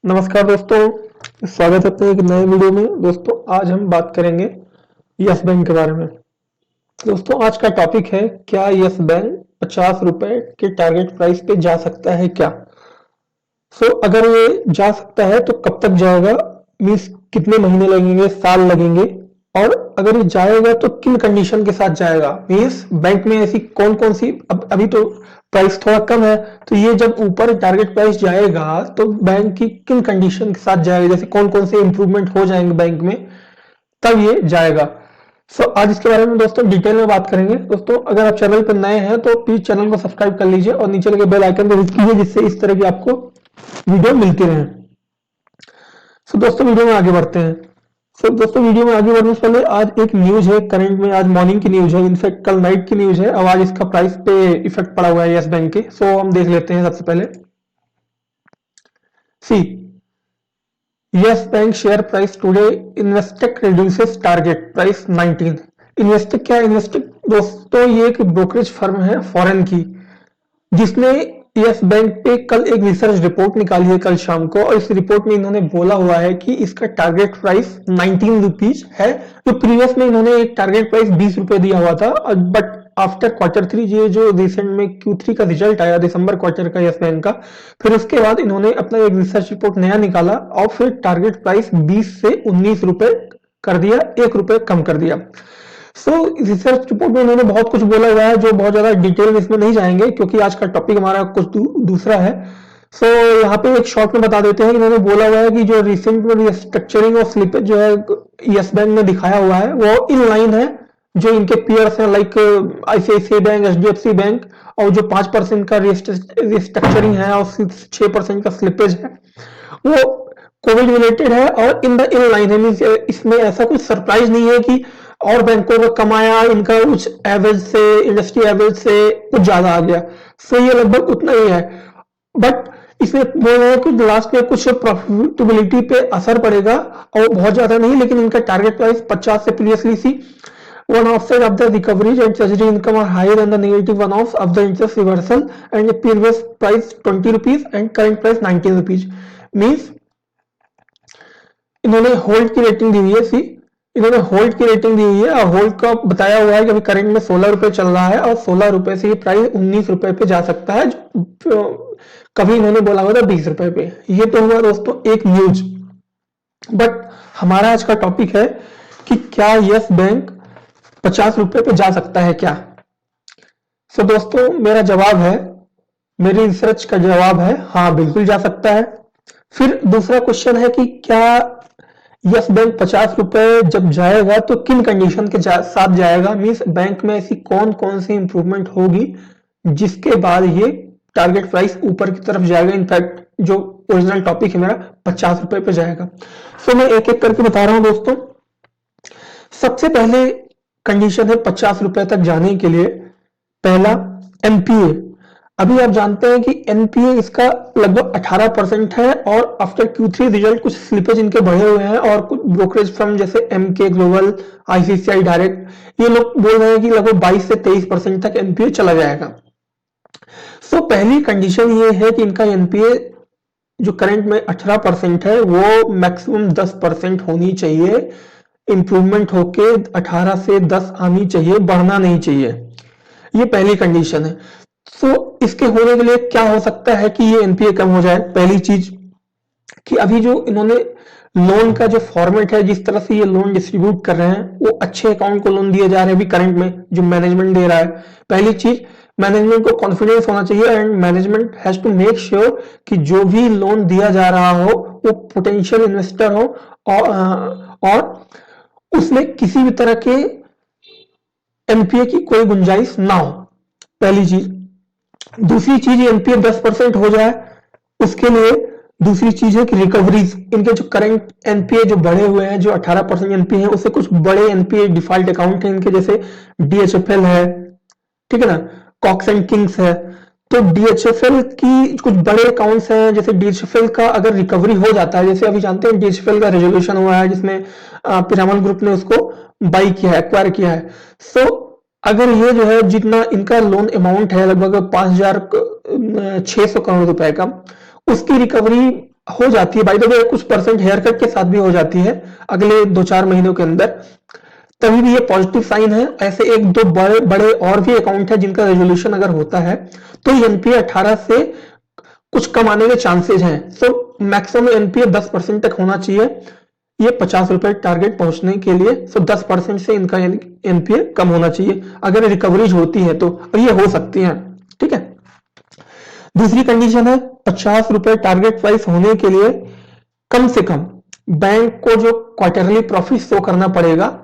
नमस्कार दोस्तों, स्वागत है अपने एक नए वीडियो में। दोस्तों आज हम बात करेंगे यस बैंक के बारे में। दोस्तों आज का टॉपिक है, क्या यस बैंक 50 रुपए के टारगेट प्राइस पे जा सकता है क्या। अगर ये जा सकता है तो कब तक जाएगा, मीन्स कितने महीने लगेंगे, साल लगेंगे, और अगर ये जाएगा तो किन कंडीशन के साथ जाएगा, मीन्स बैंक में ऐसी कौन कौन सी, अभी तो प्राइस थोड़ा कम है, तो ये जब ऊपर टारगेट प्राइस जाएगा तो बैंक की किन कंडीशन के साथ जाएगा, जैसे कौन कौन से इंप्रूवमेंट हो जाएंगे बैंक में, तब ये जाएगा। आज इसके बारे में दोस्तों डिटेल में बात करेंगे। दोस्तों अगर आप चैनल पर नए हैं तो प्लीज चैनल को सब्सक्राइब कर लीजिए और नीचे लगे बेल आइकन पर हिट कीजिए, जिससे इस तरह की आपको वीडियो मिलती रहे। दोस्तों वीडियो में आगे बढ़ते हैं। दोस्तों वीडियो में आगे बढ़ने से पहले आज एक न्यूज है, करंट में आज मॉर्निंग की न्यूज है, इनफैक्ट कल नाइट की न्यूज है। अब आज इसका प्राइस पे इफेक्ट पड़ा हुआ है यस बैंक के। हम देख लेते हैं सबसे पहले। See Yes Bank share price today, Investec reduces target price 19। Investec क्या है? इन्वेस्टेक दोस्तों ये एक ब्रोकरेज फर्म है फॉरेन की, जिसने यस बैंक पे कल एक रिसर्च रिपोर्ट निकाली है कल शाम को, और इस रिपोर्ट में इन्होंने बोला हुआ है कि इसका टारगेट प्राइस 19 रुपीज है। जो प्रीवियस में इन्होंने एक टारगेट प्राइस 20 रुपए दिया हुआ था, बट आफ्टर Q3, ये जो रिसेंट में Q3 का रिजल्ट आया दिसंबर क्वार्टर का यस बैंक का, फिर उसके बाद इन्होंने अपना एक रिसर्च रिपोर्ट नया निकाला और फिर टारगेट प्राइस 20 से 19 रुपए कर दिया, 1 रुपए कम कर दिया। रिसर्च रिपोर्ट में इन्होंने बहुत कुछ बोला हुआ है, जो बहुत ज्यादा डिटेल में इसमें नहीं जाएंगे क्योंकि आज का टॉपिक हमारा कुछ दूसरा है। यहाँ पे एक शॉर्ट में बता देते हैं कि इन्होंने बोला हुआ है कि जो रिसेंट में रिस्ट्रक्चरिंग और स्लिपेज जो है यस बैंक ने दिखाया हुआ है वो इन लाइन है जो इनके पीयर्स हैं, like ICICI bank, HDFC bank, और जो 5% का रिस्ट्रक्चरिंग है और 6% का स्लिपेज है वो कोविड रिलेटेड है और इन लाइन है। मींस इसमें ऐसा कुछ सरप्राइज नहीं है कि और बैंकों का कमाया इनका उस एवरेज से, इंडस्ट्री एवरेज से कुछ ज्यादा आ गया। ये लगभग उतना ही है, बट इसमें बोल रहे हैं कि लास्ट में कुछ प्रॉफिटेबिलिटी पे असर पड़ेगा और बहुत ज्यादा नहीं, लेकिन इनका टारगेट प्राइस 50 से प्रीवियसली सी one offset of the recoveries and treasury income are higher than the negative one offs of the interest reversal, and the previous price 20 rupees and current price 19 rupees। Means इन्होंने hold की rating दी हुई है। इन्होंने hold की rating दी हुई है और hold का बताया हुआ है कि अभी करंट में 16 रुपए चल रहा है और 16 रुपए से ये प्राइस 19 रुपए पे जा सकता है। कभी इन्होंने बोला हुआ था 20 रुपए पे। ये तो हुआ दोस्तों एक न्यूज, बट हमारा आज का टॉपिक है कि क्या यस बैंक 50 रुपए पे जा सकता है क्या। दोस्तों मेरा जवाब है, मेरी रिसर्च का जवाब है हाँ, बिल्कुल जा सकता है। फिर दूसरा क्वेश्चन है कि क्या यस बैंक 50 रुपए जब जाएगा तो किन कंडीशन के साथ जाएगा, मींस बैंक में ऐसी कौन कौन सी इंप्रूवमेंट होगी जिसके बाद ये टारगेट प्राइस ऊपर की तरफ जाएगा। इनफैक्ट जो ओरिजिनल टॉपिक है मेरा 50 रुपए पे जाएगा। मैं एक एक करके बता रहा हूं दोस्तों। सबसे पहले कंडीशन है 50 रुपए तक जाने के लिए, पहला एनपीए। अभी आप जानते हैं कि एनपीए इसका लगभग 18% है और आफ्टर Q3 रिजल्ट कुछ स्लिपेज इनके बढ़े हुए हैं और कुछ ब्रोकरेज फर्म जैसे एमके ग्लोबल, आईसीआईसीआई डायरेक्ट, ये लोग बोल रहे हैं कि लगभग 22 से 23% तक एनपीए चला जाएगा। पहली कंडीशन ये है कि इनका एनपीए जो करंट में 18% है वो मैक्सिमम 10% होनी चाहिए, इंप्रूवमेंट होके 18 से 10 आनी चाहिए, बढ़ना नहीं चाहिए। ये पहली कंडीशन है। इसके होने के लिए क्या हो सकता है कि ये एनपीए कम हो जाए। पहली चीज कि अभी जो इन्होंने लोन का जो फॉर्मेट है, जिस तरह से ये लोन डिस्ट्रीब्यूट कर रहे हैं, वो अच्छे अकाउंट को लोन दिए जा रहे हैं अभी करंट में जो मैनेजमेंट दे रहा है। पहली चीज, मैनेजमेंट को कॉन्फिडेंस होना चाहिए and management has to make sure कि जो भी लोन दिया जा रहा हो वो पोटेंशियल इन्वेस्टर हो और उसमें किसी भी तरह के एनपीए की कोई गुंजाइश ना हो, पहली चीज। दूसरी चीज, एनपीए 10% हो जाए, उसके लिए दूसरी चीज है कि रिकवरीज, इनके जो करंट एनपीए जो बढ़े हुए हैं, जो 18% एनपीए है, उससे कुछ बड़े एनपीए डिफॉल्ट अकाउंट है इनके, जैसे डीएचएफएल है, ठीक है ना, कॉक्स एंड किंग्स है। तो डीएचएफएल की कुछ बड़े अकाउंट्स हैं, जैसे डीएचएफएल का अगर रिकवरी हो जाता है, जैसे अभी जानते हैं डीएचएफएल का रेजोल्यूशन हुआ है जिसमें पिरामल ग्रुप ने उसको बाई किया है, एक्वायर किया है। अगर ये जो है जितना इनका लोन अमाउंट है लगभग 5,600 करोड़ रुपए का, उसकी रिकवरी हो जाती है, बाय द वे कुछ परसेंट हेयर कट के साथ भी हो जाती है अगले 2-4 महीनों के अंदर, तभी भी ये पॉजिटिव साइन है। ऐसे एक दो बड़े बड़े और भी अकाउंट है जिनका रेजोल्यूशन अगर होता है तो एनपीए 18 से कुछ कम आने के चांसेस हैं। सो मैक्सिमम एनपीए 10% तक होना चाहिए ये 50 रुपए टारगेट पहुंचने के लिए। सो 10% से इनका एनपीए कम होना चाहिए अगर रिकवरीज होती है तो, और ये हो सकती है। ठीक है, दूसरी कंडीशन है 50 रुपए टारगेट प्राइस होने के लिए कम से कम बैंक को जो क्वार्टरली प्रॉफिट शो करना पड़ेगा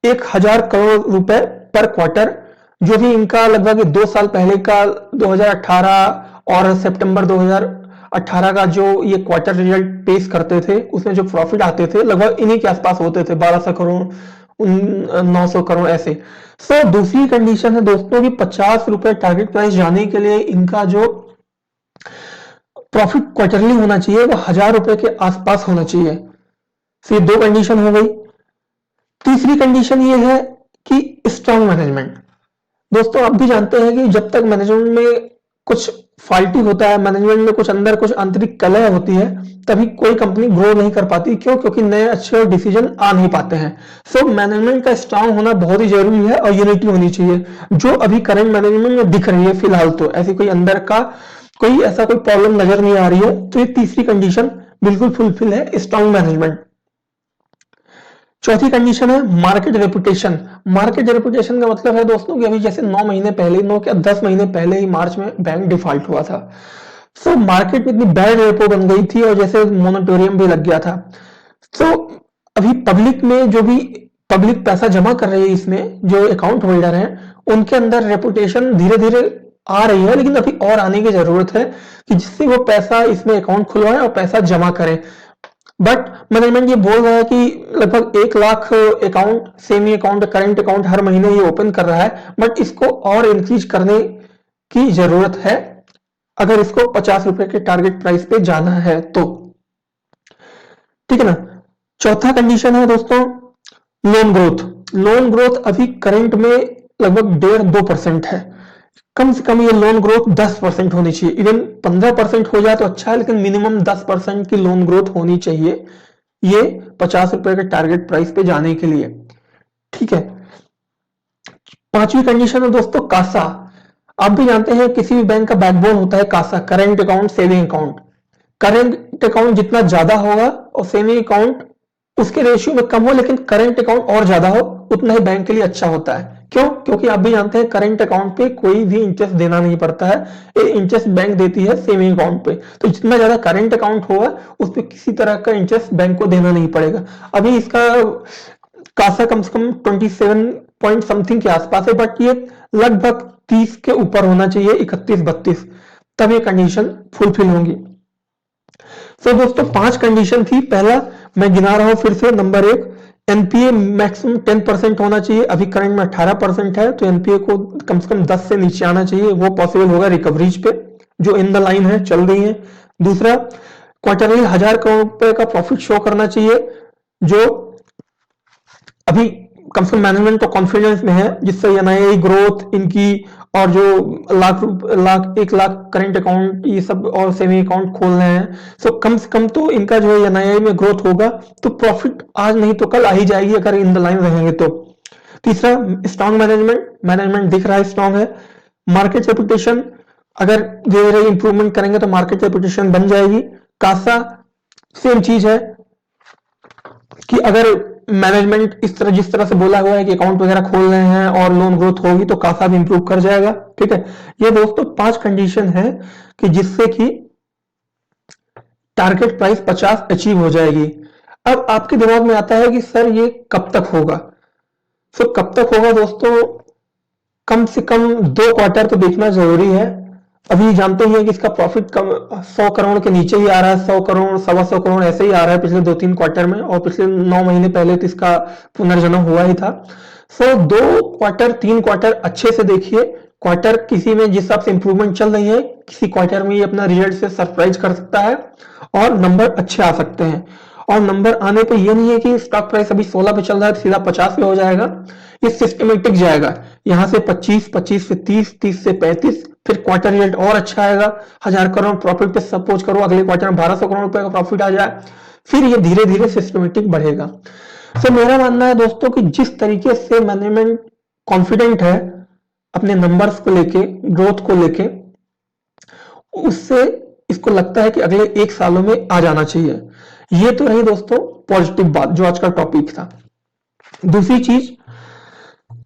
1000 करोड़ रुपए पर क्वार्टर, जो भी इनका लगभग 2 साल पहले का 2018 और सितंबर 2018 का जो ये क्वार्टर रिजल्ट पेश करते थे उसमें जो प्रॉफिट आते थे लगभग इन्हीं के आसपास होते थे, 1200 करोड़ 900 करोड़ ऐसे। सो दूसरी कंडीशन है दोस्तों कि 50 रुपए टारगेट प्राइस जाने के लिए इनका जो प्रॉफिट क्वार्टरली होना चाहिए वो 1000 रुपए के आसपास होना चाहिए। फिर दो कंडीशन हो गई। तीसरी कंडीशन ये है कि स्ट्रांग मैनेजमेंट। दोस्तों आप भी जानते हैं कि जब तक मैनेजमेंट में कुछ फाल्टी होता है, मैनेजमेंट में कुछ अंदर कुछ आंतरिक कलह होती है, तभी कोई कंपनी ग्रो नहीं कर पाती। क्यों? क्योंकि नए अच्छे और डिसीजन आ नहीं पाते हैं। सो मैनेजमेंट का स्ट्रांग होना बहुत ही जरूरी है और यूनिटी होनी चाहिए, जो अभी करंट मैनेजमेंट में दिख रही है फिलहाल। तो ऐसी कोई अंदर का कोई ऐसा कोई प्रॉब्लम नजर नहीं आ रही है, तो ये तीसरी कंडीशन बिल्कुल फुलफिल है, स्ट्रांग मैनेजमेंट। चौथी कंडीशन है मार्केट रेपुटेशन। मार्केट रेपुटेशन का मतलब है दोस्तों कि अभी जैसे 9 महीने पहले, 9 क्या 10 महीने पहले ही मार्च में बैंक डिफॉल्ट हुआ था। सो मार्केट में इतनी बैड रेपो बन गई थी और जैसे मोनेटोरियम भी लग गया था। सो अभी पब्लिक में जो भी पब्लिक पैसा जमा कर रही है, इसमें जो अकाउंट होल्डर हैं उनके अंदर रेपुटेशन धीरे धीरे आ रही है, लेकिन अभी और आने की जरूरत है कि जिससे वो पैसा इसमें अकाउंट खुलवाएं और पैसा जमा करें। बट मैनेजमेंट ये बोल रहा है कि लगभग 1 lakh account, semi account, current account हर महीने ये ओपन कर रहा है, बट इसको और इंक्रीज करने की जरूरत है अगर इसको 50 रुपए के टारगेट प्राइस पे जाना है तो। ठीक है ना। चौथा कंडीशन है दोस्तों लोन ग्रोथ। लोन ग्रोथ अभी करंट में लगभग 1.5-2% है। कम से कम ये लोन ग्रोथ 10% होनी चाहिए। इवन 15% हो जाए तो अच्छा है, लेकिन मिनिमम 10% की लोन ग्रोथ होनी चाहिए ये 50 रुपए के टारगेट प्राइस पे जाने के लिए। ठीक है। पांचवी कंडीशन है दोस्तों कासा। आप भी जानते हैं किसी भी बैंक का बैकबोन होता है CASA, current account, saving account. Current account जितना ज्यादा होगा और सेविंग अकाउंट उसके रेशियो में कम हो, लेकिन करेंट अकाउंट और ज्यादा हो, उतना ही बैंक के लिए अच्छा होता है। क्यों? क्योंकि आप भी जानते हैं करेंट अकाउंट पे कोई भी इंटरेस्ट देना नहीं पड़ता है, ये इंटरेस्ट बैंक देती है सेविंग अकाउंट पे। तो जितना ज्यादा करेंट अकाउंट होगा उस पर किसी तरह का इंटरेस्ट बैंक को देना नहीं पड़ेगा। अभी इसका कासा कम से कम 27 पॉइंट समथिंग के आसपास है, बट ये लगभग 30 के ऊपर होना चाहिए, 31-32, तब ये कंडीशन फुलफिल होंगी। तो दोस्तों 5 कंडीशन थी। पहला मैं गिना रहा हूं फिर से। नंबर 1, एनपीए मैक्सिमम 10% होना चाहिए। अभी करंट में 18% है, तो एनपीए को कम से कम 10 से नीचे आना चाहिए। वो पॉसिबल होगा रिकवरीज पे जो इन द लाइन है, चल रही है। दूसरा, क्वार्टरली 1000 करोड़ रुपए का प्रॉफिट शो करना चाहिए, जो अभी कम से कम मैनेजमेंट को कॉन्फिडेंस में है, जिससे एनआईआई ग्रोथ इनकी और जो 1 लाख करंट अकाउंट ये सब और सेविंग अकाउंट खोल रहे हैं, सो कम से कम तो इनका जो है एनआईआई में ग्रोथ होगा, तो प्रॉफिट आज नहीं तो कल आ ही जाएगी अगर इन द लाइन रहेंगे तो। तीसरा, स्ट्रॉन्ग मैनेजमेंट दिख रहा है स्ट्रॉन्ग है। मार्केट रेपुटेशन अगर धीरे धीरे इंप्रूवमेंट करेंगे तो मार्केट रेपुटेशन बन जाएगी। कासा सेम चीज है कि अगर मैनेजमेंट इस तरह जिस तरह से बोला हुआ है कि अकाउंट वगैरह खोल रहे हैं और लोन ग्रोथ होगी तो कासा भी इंप्रूव कर जाएगा। ठीक है। ये दोस्तों 5 कंडीशन है कि जिससे कि टारगेट प्राइस 50 अचीव हो जाएगी। अब आपके दिमाग में आता है कि सर ये कब तक होगा? सो कब तक होगा दोस्तों, कम से कम 2 क्वार्टर तो देखना जरूरी है। अभी जानते ही हैं कि इसका प्रॉफिट कम 100 करोड़ के नीचे ही आ रहा है, 100 करोड़ 125 करोड़ ऐसे ही आ रहा है पिछले 2-3 क्वार्टर में, और पिछले 9 महीने पहले तो इसका पुनर्जन्म हुआ ही था। सो 2 क्वार्टर 3 क्वार्टर अच्छे से देखिए। क्वार्टर किसी में जिस हिसाब से इंप्रूवमेंट चल रही है, किसी क्वार्टर में ये अपना रिजल्ट से सरप्राइज कर सकता है और नंबर अच्छे आ सकते हैं। और नंबर आने पे ये नहीं है कि स्टॉक प्राइस अभी 16 पे चल रहा है तो सीधा 50 पे हो जाएगा। ये सिस्टमेटिक जाएगा, यहां से 25, 25 से 30, 30 से 35, फिर क्वार्टर रिजल्ट और अच्छा आएगा, 1000 करोड़ प्रॉफिट पे सपोज करो अगले क्वार्टर में 1200 करोड़ रुपए का प्रॉफिट आ जाए, फिर ये धीरे धीरे सिस्टमेटिक बढ़ेगा। तो मेरा मानना है दोस्तों कि जिस तरीके से मैनेजमेंट कॉन्फिडेंट है अपने नंबर्स को लेके, ग्रोथ को लेके, उससे इसको लगता है कि अगले 1 सालों में आ जाना चाहिए। ये तो रही दोस्तों पॉजिटिव बात जो आज का टॉपिक था। दूसरी चीज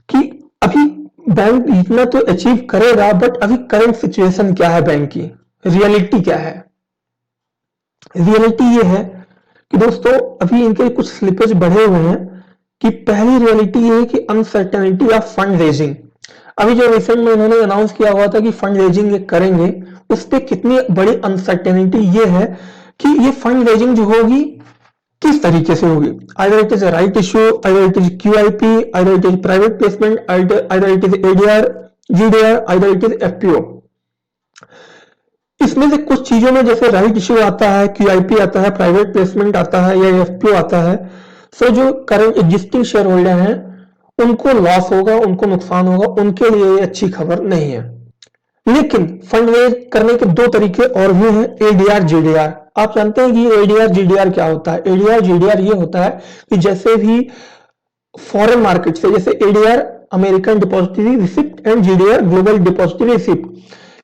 कि अभी बैंक इतना तो अचीव करेगा, बट अभी करंट सिचुएशन क्या है बैंक की, रियलिटी क्या है। रियलिटी ये है कि दोस्तों अभी इनके कुछ स्लिपेज बढ़े हुए हैं कि पहली रियलिटी ये है कि अनसर्टेनिटी ऑफ फंड रेजिंग। अभी जो रिसेंट में इन्होंने अनाउंस किया हुआ था कि फंड रेजिंग ये करेंगे, उस पर कितनी बड़ी अनसर्टेनिटी ये है कि ये फंड रेजिंग जो होगी किस तरीके से होगी। Either it is a right issue, either it is QIP, either it is private placement, either it is ADR, GDR, either it is FPO. इसमें से कुछ चीजों में जैसे राइट इश्यू आता है, क्यूआईपी आता है, प्राइवेट प्लेसमेंट आता है या एफपीओ आता है, सो जो करंट एग्जिस्टिंग शेयर होल्डर हैं उनको लॉस होगा, उनको नुकसान होगा, उनके लिए ये अच्छी खबर नहीं है। लेकिन फंड रेज करने के 2 तरीके और भी हैं, एडीआर, जीडीआर। आप जानते हैं कि एडीआर जीडीआर क्या होता है। एडीआर जीडीआर ये होता है कि जैसे भी फॉरेन मार्केट से, जैसे ADR American depository receipt and GDR global depository receipt,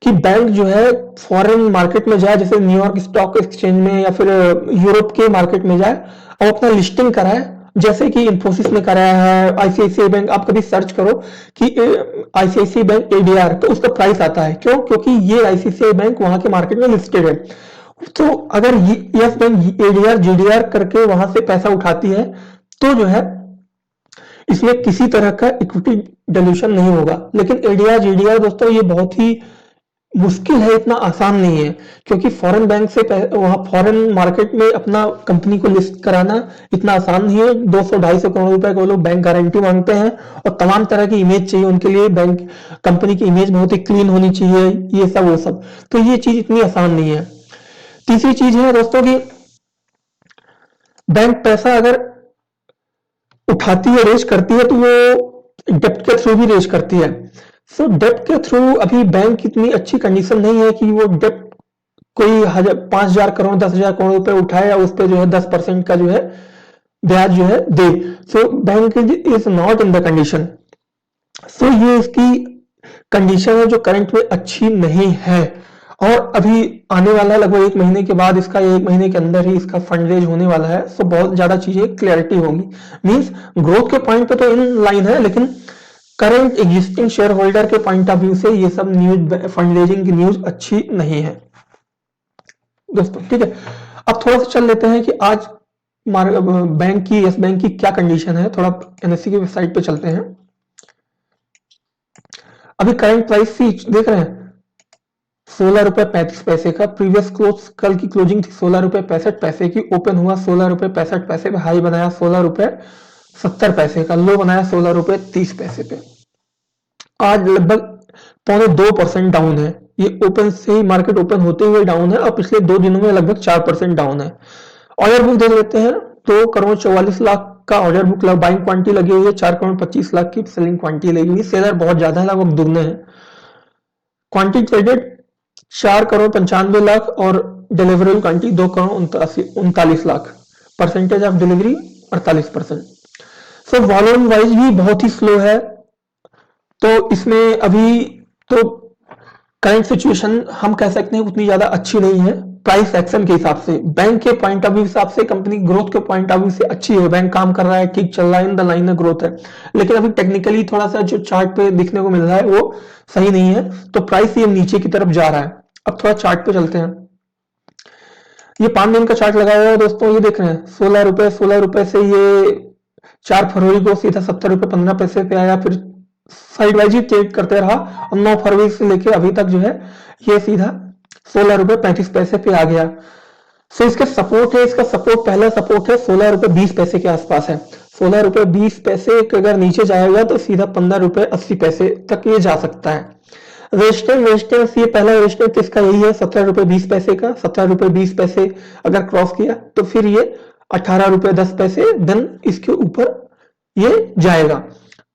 कि बैंक जो है फॉरेन मार्केट में जाए, जैसे न्यूयॉर्क स्टॉक एक्सचेंज में या फिर यूरोप के मार्केट में जाए और अपना लिस्टिंग कराए, जैसे कि इन्फोसिस ने कराया है, आईसीआईसीआई बैंक। आप कभी सर्च करो कि आईसीआईसीआई बैंक एडीआर, तो उसका प्राइस आता है। क्यों? क्योंकि ये आईसीआईसीआई बैंक वहां के मार्केट में लिस्टेड है। तो अगर यस बैंक एडीआर जीडीआर करके वहां से पैसा उठाती है तो जो है इसमें किसी तरह का इक्विटी डिल्यूशन नहीं होगा। लेकिन एडीआर जीडीआर दोस्तों ये बहुत ही मुश्किल है, इतना आसान नहीं है, क्योंकि फॉरेन बैंक से वहां फॉरेन मार्केट में अपना कंपनी को लिस्ट कराना इतना आसान नहीं है। 200-250 करोड़ रुपए को लोग बैंक गारंटी मांगते हैं और तमाम तरह की इमेज चाहिए उनके लिए, बैंक कंपनी की इमेज बहुत ही क्लीन होनी चाहिए, ये सब वो सब। तो ये चीज इतनी आसान नहीं है। तीसरी चीज है दोस्तों की बैंक पैसा अगर उठाती है, रेज करती है, तो वो डेप्ट के थ्रू भी रेज करती है। सो डेप्ट के थ्रू अभी बैंक इतनी अच्छी कंडीशन नहीं है कि वो डेप्ट कोई 5,000 करोड़ 10,000 करोड़ रुपए उठाए और उस पर जो है 10% का जो है ब्याज जो है दे। So bank is not in the condition. So ये इसकी कंडीशन है जो करंट में अच्छी नहीं है। और अभी आने वाला लगभग 1 महीने के बाद इसका, 1 महीने के अंदर ही इसका फंड रेज होने वाला है। सो बहुत ज्यादा चीजें क्लैरिटी होगी। मींस ग्रोथ के पॉइंट पे तो इन लाइन है, लेकिन करंट एग्जिस्टिंग शेयर होल्डर के पॉइंट ऑफ व्यू से ये सब न्यूज, फंड रेजिंग की न्यूज अच्छी नहीं है दोस्तों। ठीक है, अब थोड़ा सा चल लेते हैं कि आज बैंक की, यस बैंक की क्या कंडीशन है। थोड़ा एनएससी की वेबसाइट पे चलते हैं। अभी करंट प्राइस देख रहे हैं 16 रुपए 35 पैसे का। प्रीवियस क्लोज, कल की क्लोजिंग थी 16 रुपए 65 पैसे की। ओपन हुआ 16 रुपए 65 पैसे पे, हाई बनाया 16 रुपए 70 पैसे का, लो बनाया 16 रुपए 30 पैसे पे। आज लगभग 0.2% डाउन है। ये ओपन से ही, मार्केट ओपन होते हुए डाउन है और पिछले 2 दिनों में लगभग 4% डाउन है। ऑर्डर बुक देख लेते हैं। 2 करोड़ 44 लाख का ऑर्डर बुक, बाइंग क्वांटिटी लगी हुई है। 4 करोड़ 25 लाख की सेलिंग क्वांटिटी लगी हुई है। सेलर बहुत ज्यादा है, लगभग दुगने हैं। क्वांटिटी ट्रेडेड 4 करोड़ 95 लाख और deliverable quantity 2 crore 39 lakh. Percentage of delivery 48%। So volume wise भी बहुत ही स्लो है। तो इसमें अभी तो करंट सिचुएशन हम कह सकते हैं उतनी ज्यादा अच्छी नहीं है। प्राइस एक्शन के हिसाब से, बैंक के पॉइंट ऑफ व्यू हिसाब से, कंपनी ग्रोथ के पॉइंट ऑफ व्यू से अच्छी है। बैंक काम कर रहा है, ठीक चल रहा है, इन द लाइन में ग्रोथ है। लेकिन अभी टेक्निकली थोड़ा सा जो चार्ट पे दिखने को मिल रहा है वो सही नहीं है, तो प्राइस ये नीचे की तरफ जा रहा है। अब थोड़ा चार्ट पे चलते हैं। ये 5 दिन का चार्ट लगा हुआ है दोस्तों। ये देख रहे हैं 16 रुपए से ये 4 फरवरी को सीधा 70 रुपए 15 पैसे पे आया, फिर साइड वाइज ही ट्रेड करते रहा और 9 फरवरी से लेके अभी तक जो है ये सीधा 16 रुपए 35 पैसे पे आ गया। सो इसका सपोर्ट है, इसका सपोर्ट, पहला सपोर्ट है 16 रुपए 20 पैसे के आसपास है। 16 रुपए 20 पैसे अगर नीचे जाएगा तो सीधा 15 रुपए 80 पैसे तक ये जा सकता है। रेजिस्टेंस ये पहला रेजिस्टेंस इसका यही है 17 रुपए 20 पैसे का। 17 रुपए 20 पैसे अगर क्रॉस किया तो फिर ये 18 रुपए 10 पैसे, देन इसके ऊपर ये जाएगा।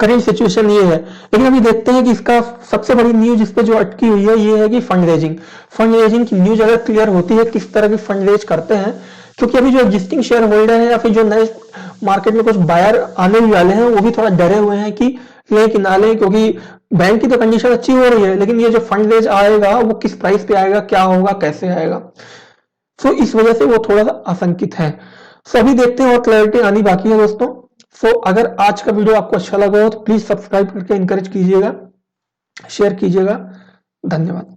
करेंट सिचुएशन ये है। लेकिन अभी देखते हैं कि इसका सबसे बड़ी न्यूज इस पे जो अटकी हुई है ये है कि फंड रेजिंग की न्यूज अगर क्लियर होती है किस तरह की फंड रेज करते हैं, क्योंकि अभी जो एग्जिस्टिंग शेयर होल्डर है या फिर जो नए मार्केट में कुछ बायर आने भी वाले हैं वो भी थोड़ा डरे हुए हैं कि लें कि ना लें, क्योंकि बैंक की तो कंडीशन अच्छी हो रही है लेकिन ये जो फंड रेज आएगा वो किस प्राइस पे आएगा, क्या होगा, कैसे आएगा। सो इस वजह से वो थोड़ा सा आशंकित है। सो अभी देखते हैं और क्लैरिटी आनी बाकी है दोस्तों। सो अगर आज का वीडियो आपको अच्छा लगा हो तो प्लीज सब्सक्राइब करके इंकरेज कीजिएगा, शेयर कीजिएगा। धन्यवाद।